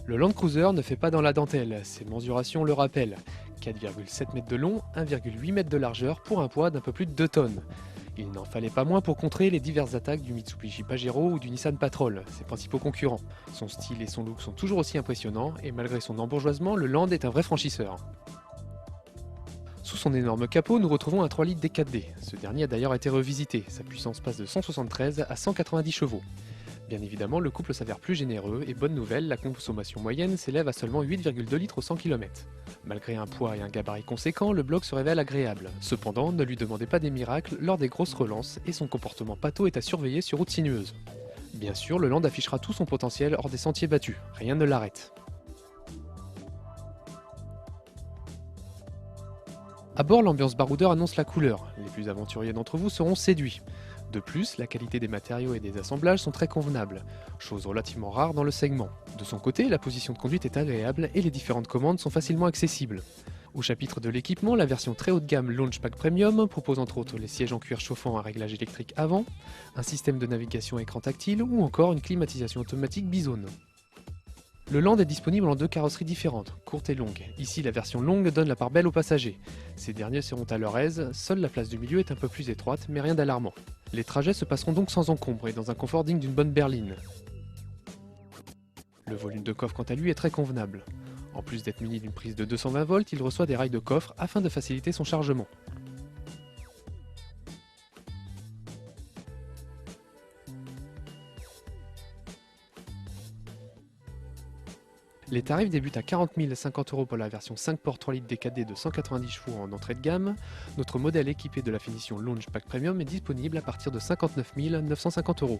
Le Land Cruiser ne fait pas dans la dentelle, ses mensurations le rappellent. 4,7 mètres de long, 1,8 mètres de largeur pour un poids d'un peu plus de 2 tonnes. Il n'en fallait pas moins pour contrer les diverses attaques du Mitsubishi Pajero ou du Nissan Patrol, ses principaux concurrents. Son style et son look sont toujours aussi impressionnants et malgré son embourgeoisement, le Land est un vrai franchisseur. Sous son énorme capot, nous retrouvons un 3 litres D4D. Ce dernier a d'ailleurs été revisité, sa puissance passe de 173 à 190 chevaux. Bien évidemment, le couple s'avère plus généreux et bonne nouvelle, la consommation moyenne s'élève à seulement 8,2 litres au 100 km. Malgré un poids et un gabarit conséquent, le bloc se révèle agréable. Cependant, ne lui demandez pas des miracles lors des grosses relances et son comportement pâteau est à surveiller sur route sinueuse. Bien sûr, le Land affichera tout son potentiel hors des sentiers battus, rien ne l'arrête. À bord, l'ambiance baroudeur annonce la couleur. Les plus aventuriers d'entre vous seront séduits. De plus, la qualité des matériaux et des assemblages sont très convenables, chose relativement rare dans le segment. De son côté, la position de conduite est agréable et les différentes commandes sont facilement accessibles. Au chapitre de l'équipement, la version très haut de gamme Launchpack Premium propose entre autres les sièges en cuir chauffant à réglage électrique avant, un système de navigation écran tactile ou encore une climatisation automatique bisone. Le Land est disponible en deux carrosseries différentes, courte et longue. Ici, la version longue donne la part belle aux passagers. Ces derniers seront à leur aise, seule la place du milieu est un peu plus étroite, mais rien d'alarmant. Les trajets se passeront donc sans encombre et dans un confort digne d'une bonne berline. Le volume de coffre quant à lui est très convenable. En plus d'être muni d'une prise de 220 volts, il reçoit des rails de coffre afin de faciliter son chargement. Les tarifs débutent à 40 050 € pour la version 5 ports 3 litres DKD de 190 chevaux en entrée de gamme. Notre modèle équipé de la finition Launchpack Premium est disponible à partir de 59 950 €.